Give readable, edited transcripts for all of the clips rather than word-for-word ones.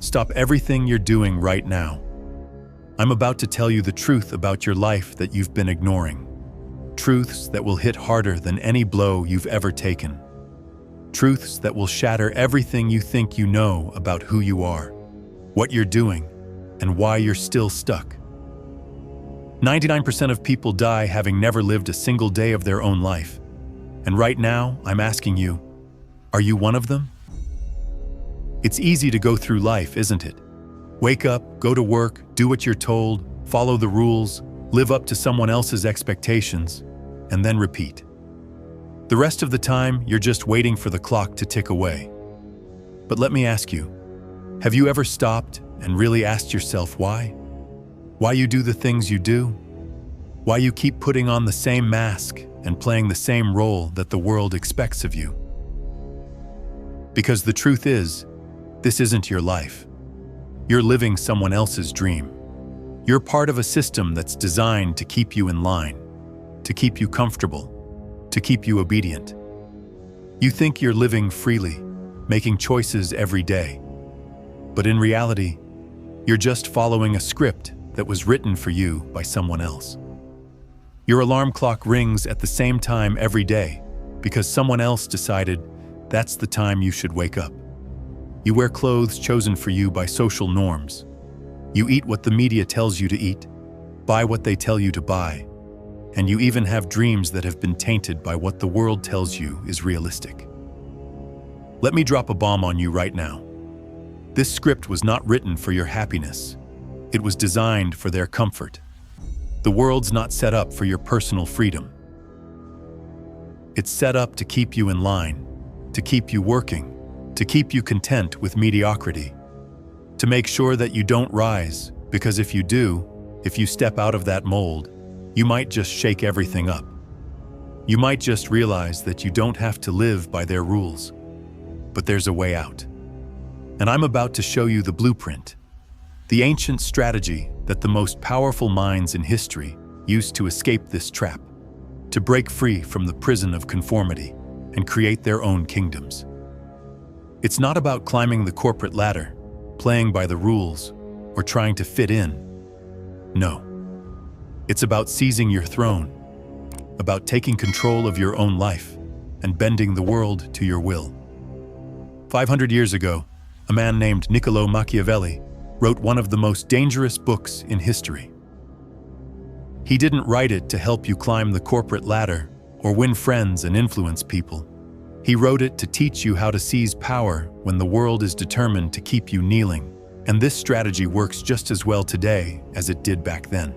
Stop everything you're doing right now. I'm about to tell you the truth about your life that you've been ignoring. Truths that will hit harder than any blow you've ever taken. Truths that will shatter everything you think you know about who you are, what you're doing, and why you're still stuck. 99% of people die having never lived a single day of their own life. And right now, I'm asking you, are you one of them? It's easy to go through life, isn't it? Wake up, go to work, do what you're told, follow the rules, live up to someone else's expectations, and then repeat. The rest of the time, you're just waiting for the clock to tick away. But let me ask you, have you ever stopped and really asked yourself why? Why you do the things you do? Why you keep putting on the same mask and playing the same role that the world expects of you? Because the truth is, this isn't your life. You're living someone else's dream. You're part of a system that's designed to keep you in line, to keep you comfortable, to keep you obedient. You think you're living freely, making choices every day. But in reality, you're just following a script that was written for you by someone else. Your alarm clock rings at the same time every day because someone else decided that's the time you should wake up. You wear clothes chosen for you by social norms. You eat what the media tells you to eat, buy what they tell you to buy, and you even have dreams that have been tainted by what the world tells you is realistic. Let me drop a bomb on you right now. This script was not written for your happiness. It was designed for their comfort. The world's not set up for your personal freedom. It's set up to keep you in line, to keep you working, to keep you content with mediocrity, to make sure that you don't rise, because if you do, if you step out of that mold, you might just shake everything up. You might just realize that you don't have to live by their rules, but there's a way out. And I'm about to show you the blueprint, the ancient strategy that the most powerful minds in history used to escape this trap, to break free from the prison of conformity and create their own kingdoms. It's not about climbing the corporate ladder, playing by the rules, or trying to fit in. No. It's about seizing your throne, about taking control of your own life and bending the world to your will. 500 years ago, a man named Machiavelli wrote one of the most dangerous books in history. He didn't write it to help you climb the corporate ladder or win friends and influence people. He wrote it to teach you how to seize power when the world is determined to keep you kneeling. And this strategy works just as well today as it did back then.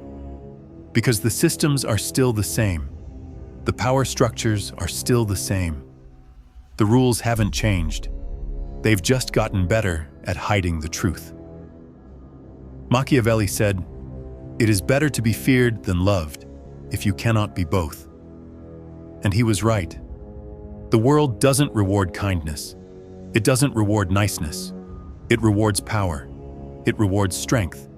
Because the systems are still the same. The power structures are still the same. The rules haven't changed. They've just gotten better at hiding the truth. Machiavelli said, "It is better to be feared than loved, if you cannot be both." And he was right. The world doesn't reward kindness. It doesn't reward niceness. It rewards power. It rewards strength.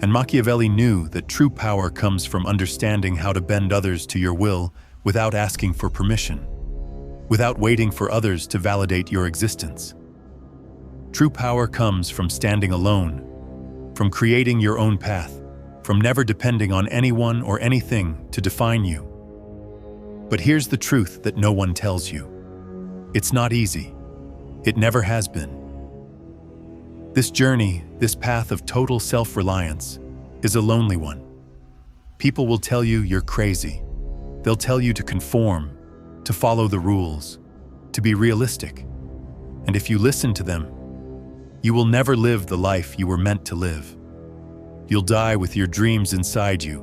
And Machiavelli knew that true power comes from understanding how to bend others to your will without asking for permission, without waiting for others to validate your existence. True power comes from standing alone, from creating your own path, from never depending on anyone or anything to define you. But here's the truth that no one tells you. It's not easy. It never has been. This journey, this path of total self-reliance, is a lonely one. People will tell you you're crazy. They'll tell you to conform, to follow the rules, to be realistic. And if you listen to them, you will never live the life you were meant to live. You'll die with your dreams inside you,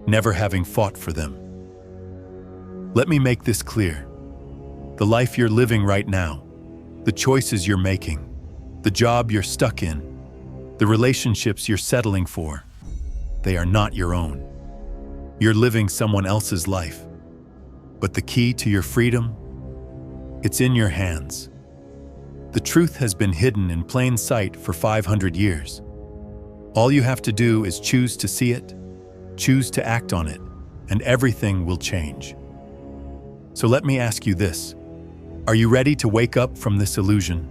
never having fought for them. Let me make this clear. The life you're living right now, the choices you're making, the job you're stuck in, the relationships you're settling for, they are not your own. You're living someone else's life. But the key to your freedom? It's in your hands. The truth has been hidden in plain sight for 500 years. All you have to do is choose to see it, choose to act on it, and everything will change. So let me ask you this. Are you ready to wake up from this illusion?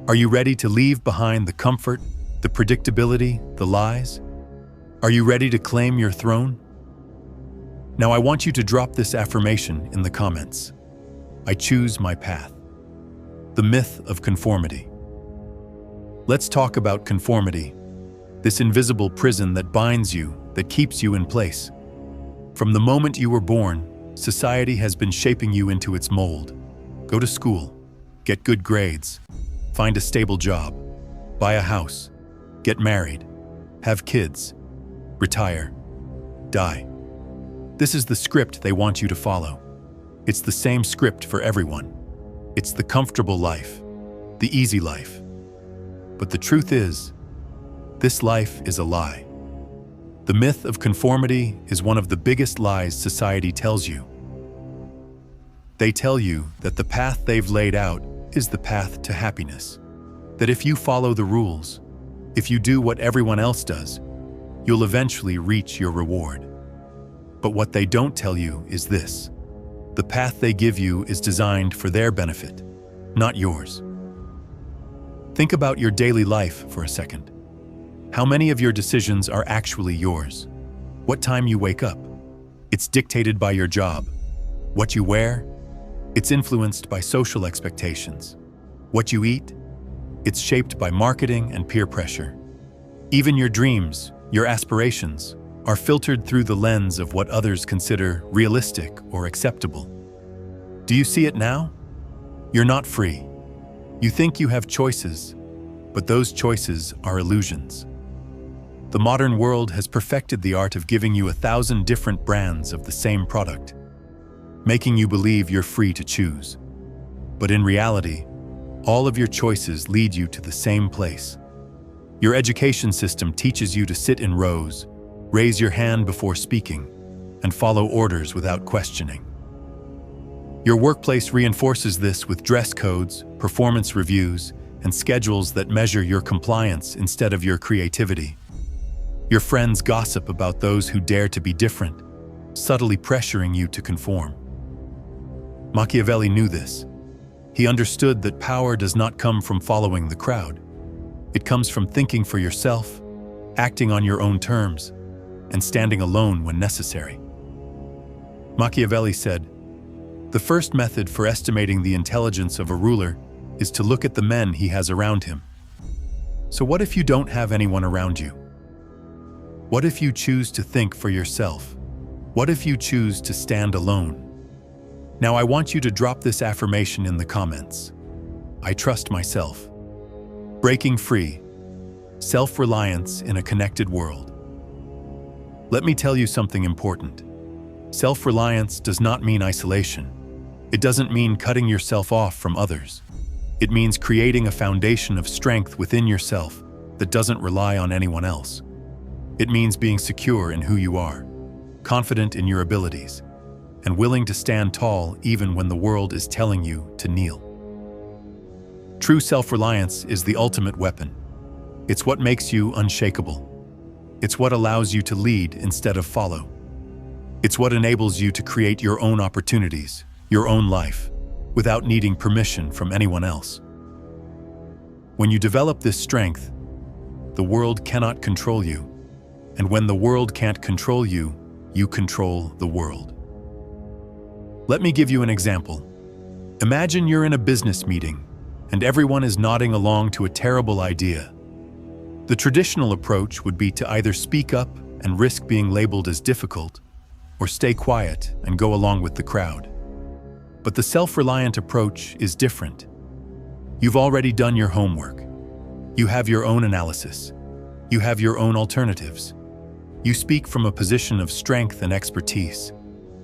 Are you ready to leave behind the comfort, the predictability, the lies? Are you ready to claim your throne? Now I want you to drop this affirmation in the comments. I choose my path. The myth of conformity. Let's talk about conformity, this invisible prison that binds you, that keeps you in place. From the moment you were born, society has been shaping you into its mold. Go to school, get good grades, find a stable job, buy a house, get married, have kids, retire, die. This is the script they want you to follow. It's the same script for everyone. It's the comfortable life, the easy life. But the truth is, this life is a lie. The myth of conformity is one of the biggest lies society tells you. They tell you that the path they've laid out is the path to happiness. That if you follow the rules, if you do what everyone else does, you'll eventually reach your reward. But what they don't tell you is this: the path they give you is designed for their benefit, not yours. Think about your daily life for a second. How many of your decisions are actually yours? What time you wake up? It's dictated by your job. What you wear? It's influenced by social expectations. What you eat? It's shaped by marketing and peer pressure. Even your dreams, your aspirations, are filtered through the lens of what others consider realistic or acceptable. Do you see it now? You're not free. You think you have choices, but those choices are illusions. The modern world has perfected the art of giving you 1,000 different brands of the same product, making you believe you're free to choose. But in reality, all of your choices lead you to the same place. Your education system teaches you to sit in rows, raise your hand before speaking, and follow orders without questioning. Your workplace reinforces this with dress codes, performance reviews, and schedules that measure your compliance instead of your creativity. Your friends gossip about those who dare to be different, subtly pressuring you to conform. Machiavelli knew this. He understood that power does not come from following the crowd. It comes from thinking for yourself, acting on your own terms, and standing alone when necessary. Machiavelli said, "The first method for estimating the intelligence of a ruler is to look at the men he has around him." So what if you don't have anyone around you? What if you choose to think for yourself? What if you choose to stand alone? Now I want you to drop this affirmation in the comments. I trust myself. Breaking free. Self-reliance in a connected world. Let me tell you something important. Self-reliance does not mean isolation. It doesn't mean cutting yourself off from others. It means creating a foundation of strength within yourself that doesn't rely on anyone else. It means being secure in who you are, confident in your abilities, and willing to stand tall even when the world is telling you to kneel. True self-reliance is the ultimate weapon. It's what makes you unshakable. It's what allows you to lead instead of follow. It's what enables you to create your own opportunities, your own life, without needing permission from anyone else. When you develop this strength, the world cannot control you. And when the world can't control you, you control the world. Let me give you an example. Imagine you're in a business meeting, and everyone is nodding along to a terrible idea. The traditional approach would be to either speak up and risk being labeled as difficult, or stay quiet and go along with the crowd. But the self-reliant approach is different. You've already done your homework. You have your own analysis. You have your own alternatives. You speak from a position of strength and expertise,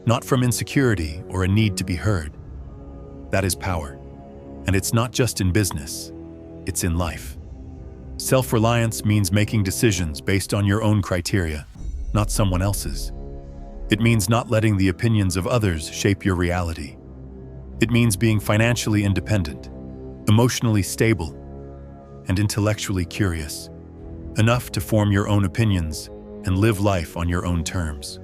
not from insecurity or a need to be heard. That is power. And it's not just in business, it's in life. Self-reliance means making decisions based on your own criteria, not someone else's. It means not letting the opinions of others shape your reality. It means being financially independent, emotionally stable, and intellectually curious, enough to form your own opinions and live life on your own terms.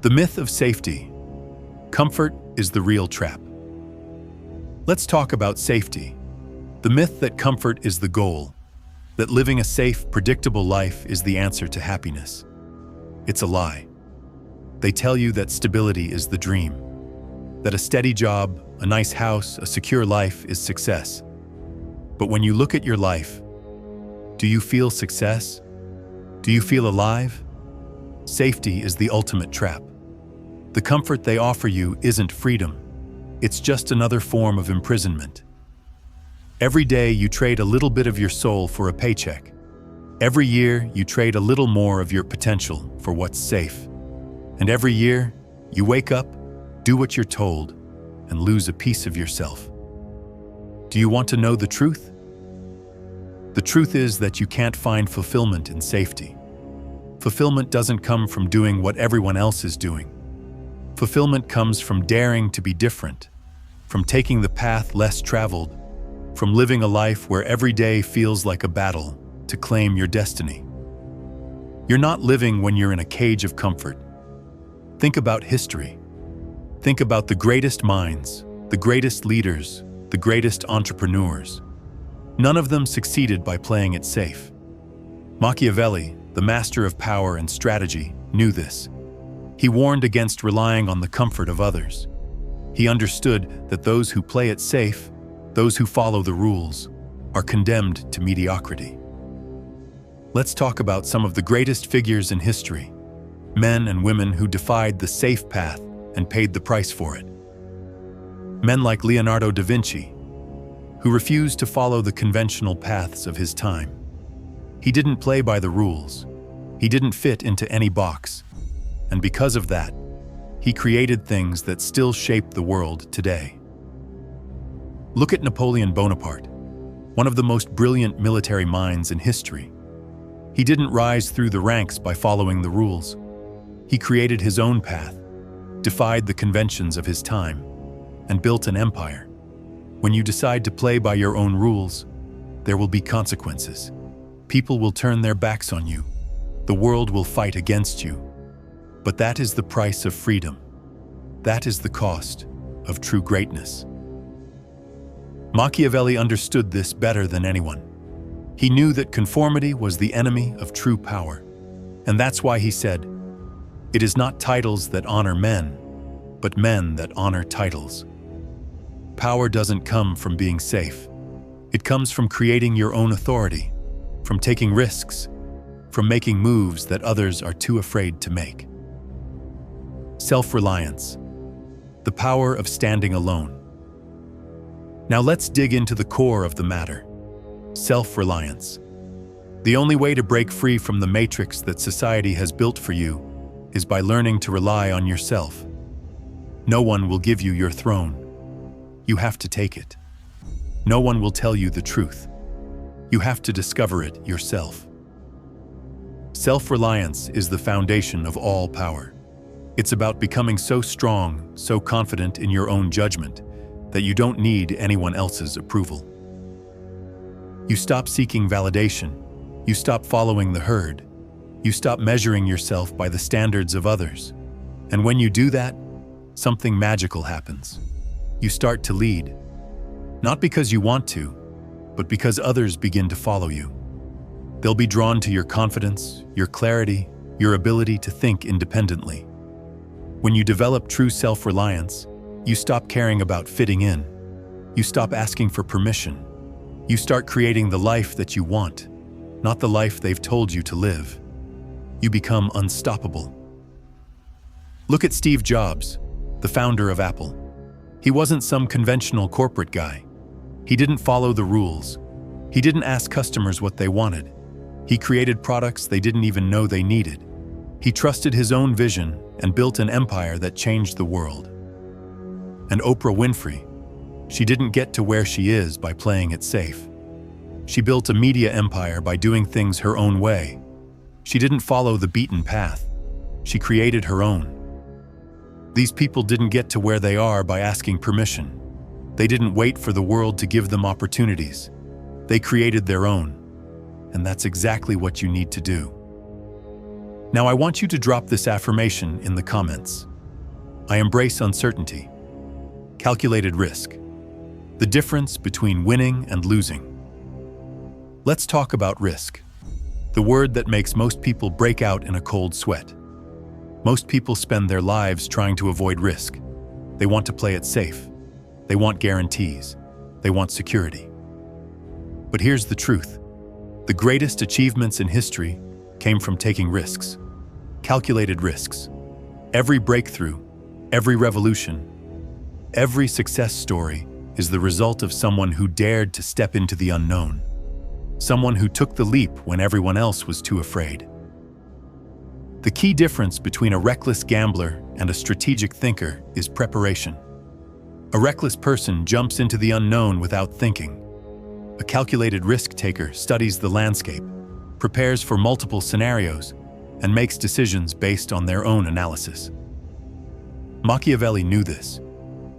The myth of safety. Comfort is the real trap. Let's talk about safety. The myth that comfort is the goal, that living a safe, predictable life is the answer to happiness. It's a lie. They tell you that stability is the dream, that a steady job, a nice house, a secure life is success. But when you look at your life, do you feel success? Do you feel alive? Safety is the ultimate trap. The comfort they offer you isn't freedom. It's just another form of imprisonment. Every day you trade a little bit of your soul for a paycheck. Every year you trade a little more of your potential for what's safe. And every year you wake up, do what you're told, and lose a piece of yourself. Do you want to know the truth? The truth is that you can't find fulfillment in safety. Fulfillment doesn't come from doing what everyone else is doing. Fulfillment comes from daring to be different, from taking the path less traveled, from living a life where every day feels like a battle to claim your destiny. You're not living when you're in a cage of comfort. Think about history. Think about the greatest minds, the greatest leaders, the greatest entrepreneurs. None of them succeeded by playing it safe. Machiavelli, the master of power and strategy, knew this. He warned against relying on the comfort of others. He understood that those who play it safe, those who follow the rules, are condemned to mediocrity. Let's talk about some of the greatest figures in history, men and women who defied the safe path and paid the price for it. Men like Leonardo da Vinci, who refused to follow the conventional paths of his time. He didn't play by the rules. He didn't fit into any box. And because of that, he created things that still shape the world today. Look at Napoleon Bonaparte, one of the most brilliant military minds in history. He didn't rise through the ranks by following the rules. He created his own path, defied the conventions of his time, and built an empire. When you decide to play by your own rules, there will be consequences. People will turn their backs on you. The world will fight against you. But that is the price of freedom. That is the cost of true greatness. Machiavelli understood this better than anyone. He knew that conformity was the enemy of true power. And that's why he said, "It is not titles that honor men, but men that honor titles." Power doesn't come from being safe. It comes from creating your own authority, from taking risks, from making moves that others are too afraid to make. Self-reliance, the power of standing alone. Now let's dig into the core of the matter. Self-reliance. The only way to break free from the matrix that society has built for you is by learning to rely on yourself. No one will give you your throne. You have to take it. No one will tell you the truth. You have to discover it yourself. Self-reliance is the foundation of all power. It's about becoming so strong, so confident in your own judgment, that you don't need anyone else's approval. You stop seeking validation. You stop following the herd. You stop measuring yourself by the standards of others. And when you do that, something magical happens. You start to lead. Not because you want to, but because others begin to follow you. They'll be drawn to your confidence, your clarity, your ability to think independently. When you develop true self-reliance, you stop caring about fitting in. You stop asking for permission. You start creating the life that you want, not the life they've told you to live. You become unstoppable. Look at Steve Jobs, the founder of Apple. He wasn't some conventional corporate guy. He didn't follow the rules. He didn't ask customers what they wanted. He created products they didn't even know they needed. He trusted his own vision and built an empire that changed the world. And Oprah Winfrey, she didn't get to where she is by playing it safe. She built a media empire by doing things her own way. She didn't follow the beaten path. She created her own. These people didn't get to where they are by asking permission. They didn't wait for the world to give them opportunities. They created their own. And that's exactly what you need to do. Now I want you to drop this affirmation in the comments. I embrace uncertainty. Calculated risk. The difference between winning and losing. Let's talk about risk, the word that makes most people break out in a cold sweat. Most people spend their lives trying to avoid risk. They want to play it safe. They want guarantees. They want security. But here's the truth. The greatest achievements in history came from taking risks. Calculated risks. Every breakthrough, every revolution, every success story is the result of someone who dared to step into the unknown. Someone who took the leap when everyone else was too afraid. The key difference between a reckless gambler and a strategic thinker is preparation. A reckless person jumps into the unknown without thinking. A calculated risk taker studies the landscape, prepares for multiple scenarios, and makes decisions based on their own analysis. Machiavelli knew this.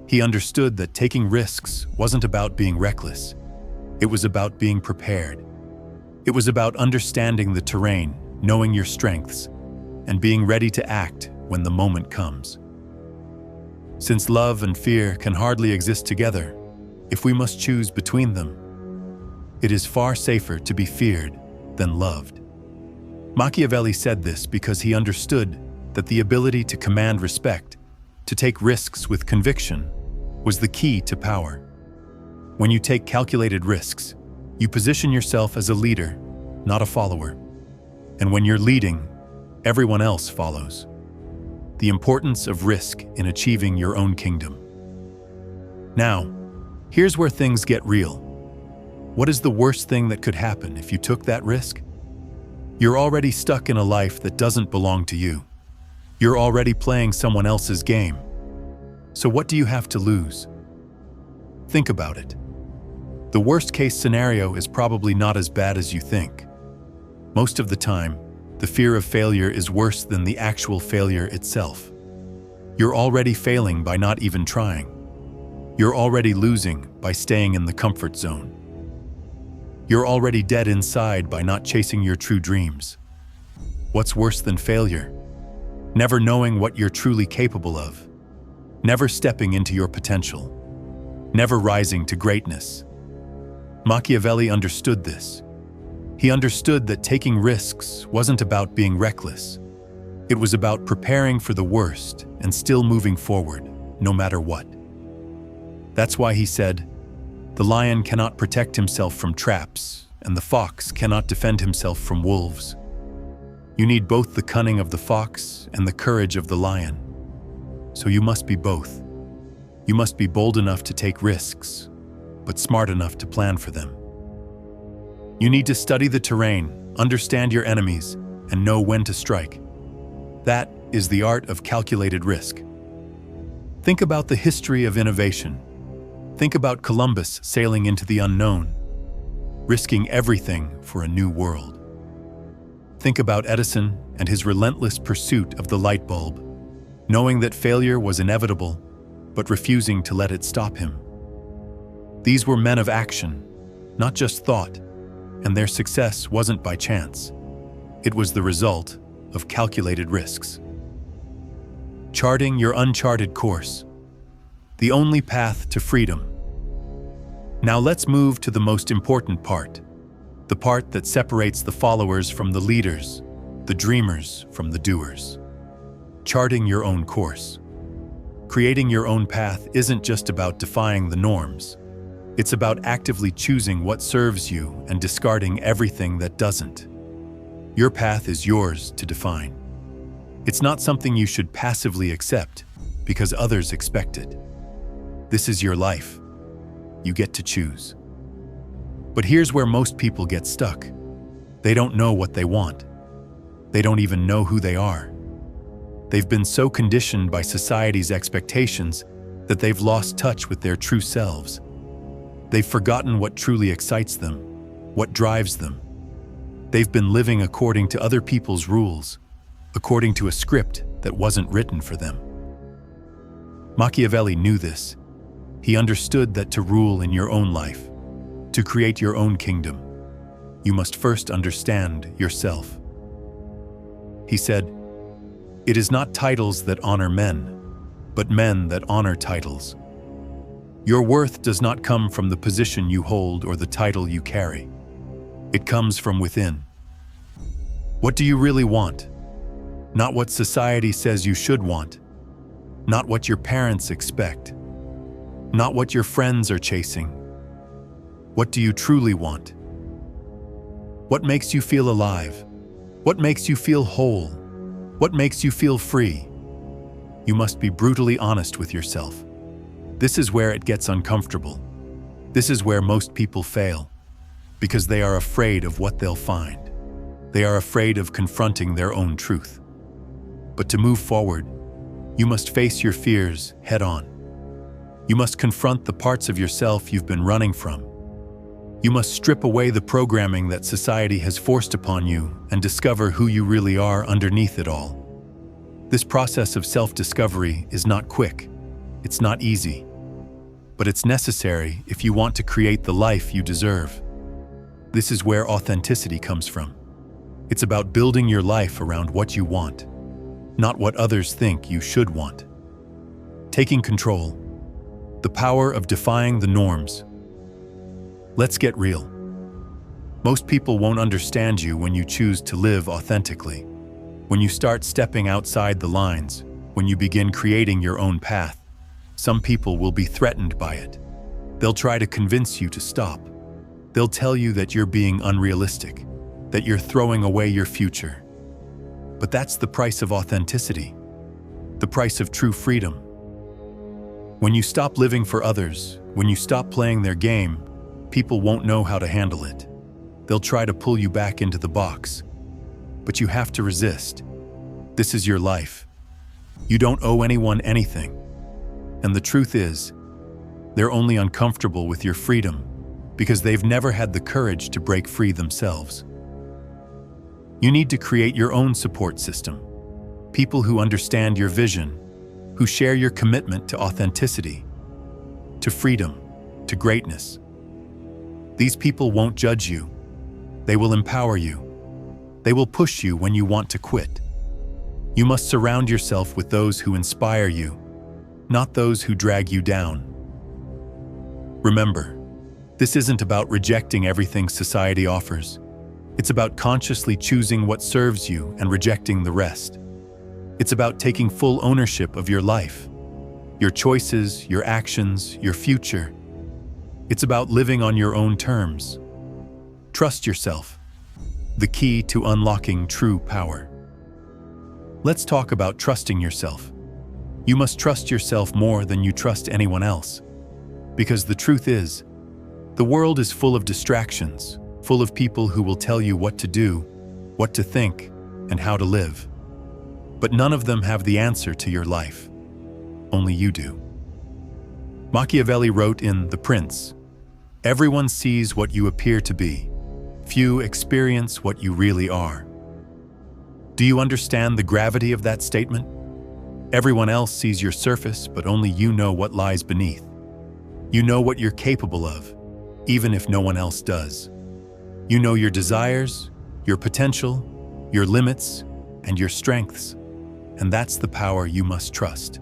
He understood that taking risks wasn't about being reckless. It was about being prepared. It was about understanding the terrain, knowing your strengths, and being ready to act when the moment comes. Since love and fear can hardly exist together, if we must choose between them, it is far safer to be feared than loved. Machiavelli said this because he understood that the ability to command respect, to take risks with conviction, was the key to power. When you take calculated risks, you position yourself as a leader, not a follower. And when you're leading, everyone else follows. The importance of risk in achieving your own kingdom. Now, here's where things get real. What is the worst thing that could happen if you took that risk? You're already stuck in a life that doesn't belong to you. You're already playing someone else's game. So what do you have to lose? Think about it. The worst-case scenario is probably not as bad as you think. Most of the time, the fear of failure is worse than the actual failure itself. You're already failing by not even trying. You're already losing by staying in the comfort zone. You're already dead inside by not chasing your true dreams. What's worse than failure? Never knowing what you're truly capable of. Never stepping into your potential. Never rising to greatness. Machiavelli understood this. He understood that taking risks wasn't about being reckless. It was about preparing for the worst and still moving forward, no matter what. That's why he said, "The lion cannot protect himself from traps, and the fox cannot defend himself from wolves." You need both the cunning of the fox and the courage of the lion. So you must be both. You must be bold enough to take risks, but smart enough to plan for them. You need to study the terrain, understand your enemies, and know when to strike. That is the art of calculated risk. Think about the history of innovation. Think about Columbus sailing into the unknown, risking everything for a new world. Think about Edison and his relentless pursuit of the light bulb, knowing that failure was inevitable, but refusing to let it stop him. These were men of action, not just thought, and their success wasn't by chance. It was the result of calculated risks. Charting your uncharted course, the only path to freedom. Now let's move to the most important part, the part that separates the followers from the leaders, the dreamers from the doers. Charting your own course. Creating your own path isn't just about defying the norms. It's about actively choosing what serves you and discarding everything that doesn't. Your path is yours to define. It's not something you should passively accept because others expect it. This is your life. You get to choose. But here's where most people get stuck. They don't know what they want. They don't even know who they are. They've been so conditioned by society's expectations that they've lost touch with their true selves. They've forgotten what truly excites them, what drives them. They've been living according to other people's rules, according to a script that wasn't written for them. Machiavelli knew this. He understood that to rule in your own life, to create your own kingdom, you must first understand yourself. He said, "It is not titles that honor men, but men that honor titles." Your worth does not come from the position you hold or the title you carry. It comes from within. What do you really want? Not what society says you should want. Not what your parents expect. Not what your friends are chasing. What do you truly want? What makes you feel alive? What makes you feel whole? What makes you feel free? You must be brutally honest with yourself. This is where it gets uncomfortable. This is where most people fail, because they are afraid of what they'll find. They are afraid of confronting their own truth. But to move forward, you must face your fears head on. You must confront the parts of yourself you've been running from. You must strip away the programming that society has forced upon you and discover who you really are underneath it all. This process of self-discovery is not quick. It's not easy. But it's necessary if you want to create the life you deserve. This is where authenticity comes from. It's about building your life around what you want, not what others think you should want. Taking control. The power of defying the norms. Let's get real. Most people won't understand you when you choose to live authentically. When you start stepping outside the lines, when you begin creating your own path, some people will be threatened by it. They'll try to convince you to stop. They'll tell you that you're being unrealistic, that you're throwing away your future. But that's the price of authenticity, the price of true freedom. When you stop living for others, when you stop playing their game, people won't know how to handle it. They'll try to pull you back into the box. But you have to resist. This is your life. You don't owe anyone anything. And the truth is, they're only uncomfortable with your freedom because they've never had the courage to break free themselves. You need to create your own support system. People who understand your vision, who share your commitment to authenticity, to freedom, to greatness. These people won't judge you. They will empower you. They will push you when you want to quit. You must surround yourself with those who inspire you, not those who drag you down. Remember, this isn't about rejecting everything society offers. It's about consciously choosing what serves you and rejecting the rest. It's about taking full ownership of your life, your choices, your actions, your future. It's about living on your own terms. Trust yourself, the key to unlocking true power. Let's talk about trusting yourself. You must trust yourself more than you trust anyone else. Because the truth is, the world is full of distractions, full of people who will tell you what to do, what to think, and how to live. But none of them have the answer to your life. Only you do. Machiavelli wrote in The Prince, "Everyone sees what you appear to be. Few experience what you really are." Do you understand the gravity of that statement? Everyone else sees your surface, but only you know what lies beneath. You know what you're capable of, even if no one else does. You know your desires, your potential, your limits, and your strengths. And that's the power you must trust.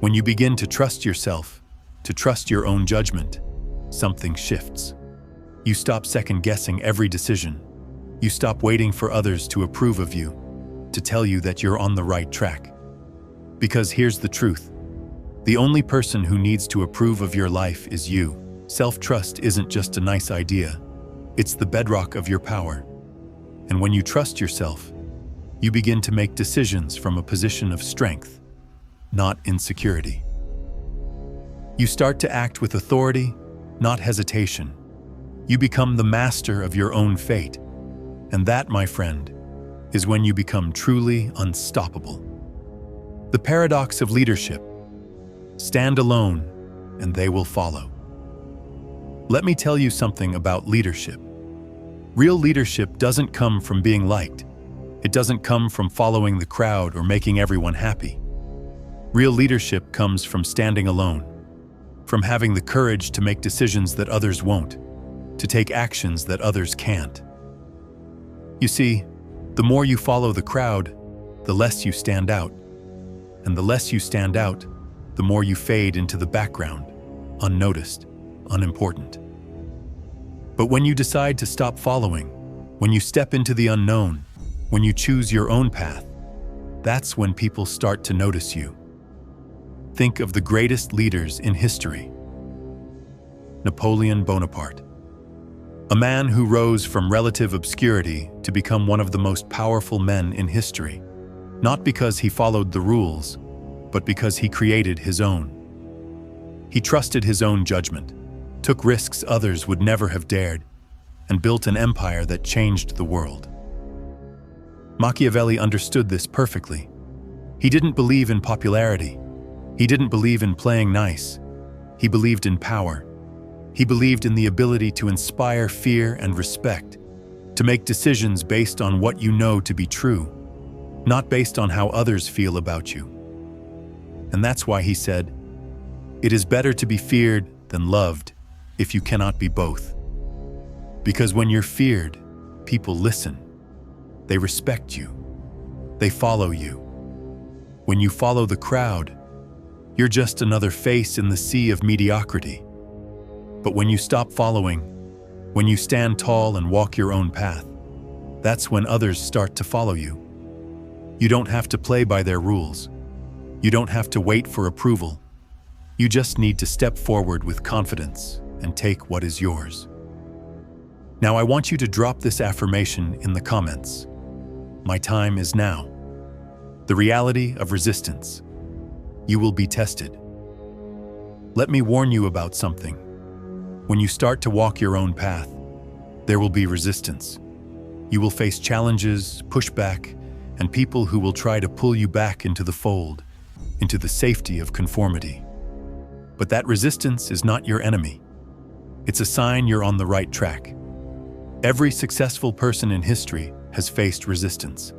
When you begin to trust yourself, to trust your own judgment, something shifts. You stop second-guessing every decision. You stop waiting for others to approve of you, to tell you that you're on the right track. Because here's the truth. The only person who needs to approve of your life is you. Self-trust isn't just a nice idea. It's the bedrock of your power. And when you trust yourself, you begin to make decisions from a position of strength, not insecurity. You start to act with authority, not hesitation. You become the master of your own fate. And that, my friend, is when you become truly unstoppable. The paradox of leadership. Stand alone, and they will follow. Let me tell you something about leadership. Real leadership doesn't come from being liked. It doesn't come from following the crowd or making everyone happy. Real leadership comes from standing alone, from having the courage to make decisions that others won't, to take actions that others can't. You see, the more you follow the crowd, the less you stand out. And the less you stand out, the more you fade into the background, unnoticed, unimportant. But when you decide to stop following, when you step into the unknown, when you choose your own path, that's when people start to notice you. Think of the greatest leaders in history. Napoleon Bonaparte, a man who rose from relative obscurity to become one of the most powerful men in history, not because he followed the rules, but because he created his own. He trusted his own judgment, took risks others would never have dared, and built an empire that changed the world. Machiavelli understood this perfectly. He didn't believe in popularity. He didn't believe in playing nice. He believed in power. He believed in the ability to inspire fear and respect, to make decisions based on what you know to be true, not based on how others feel about you. And that's why he said, "It is better to be feared than loved if you cannot be both." Because when you're feared, people listen. They respect you. They follow you. When you follow the crowd, you're just another face in the sea of mediocrity. But when you stop following, when you stand tall and walk your own path, that's when others start to follow you. You don't have to play by their rules. You don't have to wait for approval. You just need to step forward with confidence and take what is yours. Now I want you to drop this affirmation in the comments. My time is now. The reality of resistance. You will be tested. Let me warn you about something. When you start to walk your own path, there will be resistance. You will face challenges, pushback, and people who will try to pull you back into the fold, into the safety of conformity. But that resistance is not your enemy. It's a sign you're on the right track. Every successful person in history has faced resistance.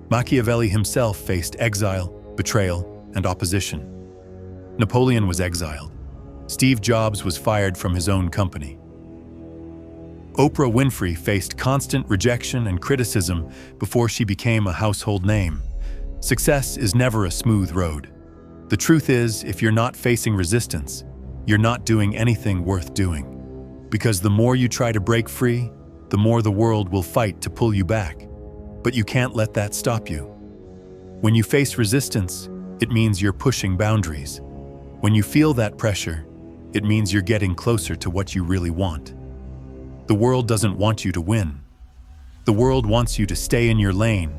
Machiavelli himself faced exile, betrayal, and opposition. Napoleon was exiled. Steve Jobs was fired from his own company. Oprah Winfrey faced constant rejection and criticism before she became a household name. Success is never a smooth road. The truth is, if you're not facing resistance, you're not doing anything worth doing. Because the more you try to break free, the more the world will fight to pull you back. But you can't let that stop you. When you face resistance, it means you're pushing boundaries. When you feel that pressure, it means you're getting closer to what you really want. The world doesn't want you to win. The world wants you to stay in your lane,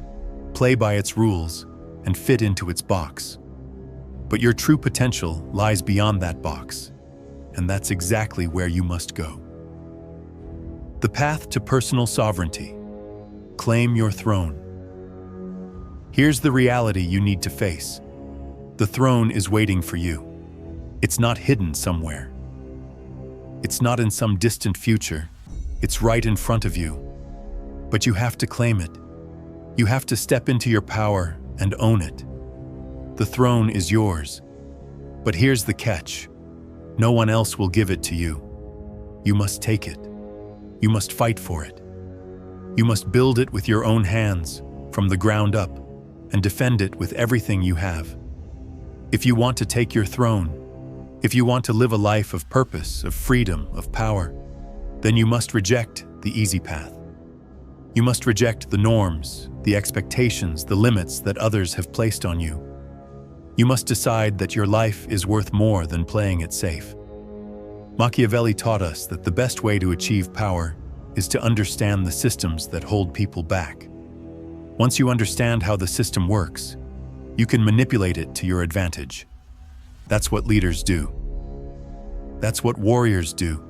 play by its rules, and fit into its box. But your true potential lies beyond that box, and that's exactly where you must go. The path to personal sovereignty. Claim your throne. Here's the reality you need to face. The throne is waiting for you. It's not hidden somewhere. It's not in some distant future. It's right in front of you. But you have to claim it. You have to step into your power and own it. The throne is yours. But here's the catch. No one else will give it to you. You must take it. You must fight for it. You must build it with your own hands, from the ground up, and defend it with everything you have. If you want to take your throne, if you want to live a life of purpose, of freedom, of power, then you must reject the easy path. You must reject the norms, the expectations, the limits that others have placed on you. You must decide that your life is worth more than playing it safe. Machiavelli taught us that the best way to achieve power is to understand the systems that hold people back. Once you understand how the system works, you can manipulate it to your advantage. That's what leaders do. That's what warriors do.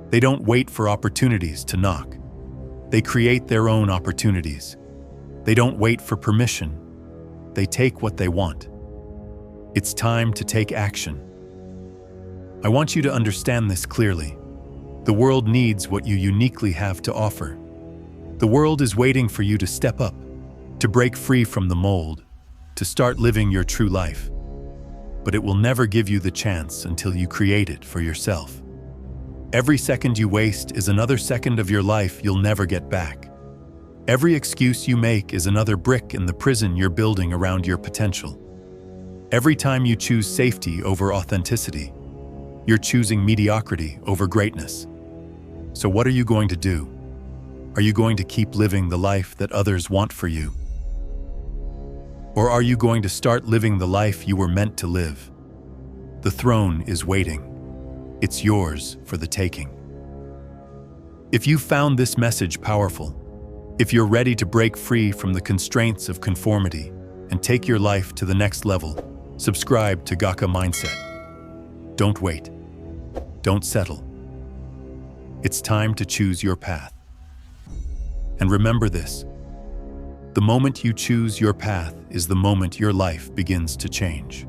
They don't wait for opportunities to knock. They create their own opportunities. They don't wait for permission. They take what they want. It's time to take action. I want you to understand this clearly. The world needs what you uniquely have to offer. The world is waiting for you to step up, to break free from the mold, to start living your true life. But it will never give you the chance until you create it for yourself. Every second you waste is another second of your life you'll never get back. Every excuse you make is another brick in the prison you're building around your potential. Every time you choose safety over authenticity, You're choosing mediocrity over greatness. So what are you going to do? Are you going to keep living the life that others want for you? Or are you going to start living the life you were meant to live? The throne is waiting. It's yours for the taking. If you found this message powerful, if you're ready to break free from the constraints of conformity and take your life to the next level, subscribe to Gaka Mindset. Don't wait. Don't settle. It's time to choose your path. And remember this: the moment you choose your path is the moment your life begins to change.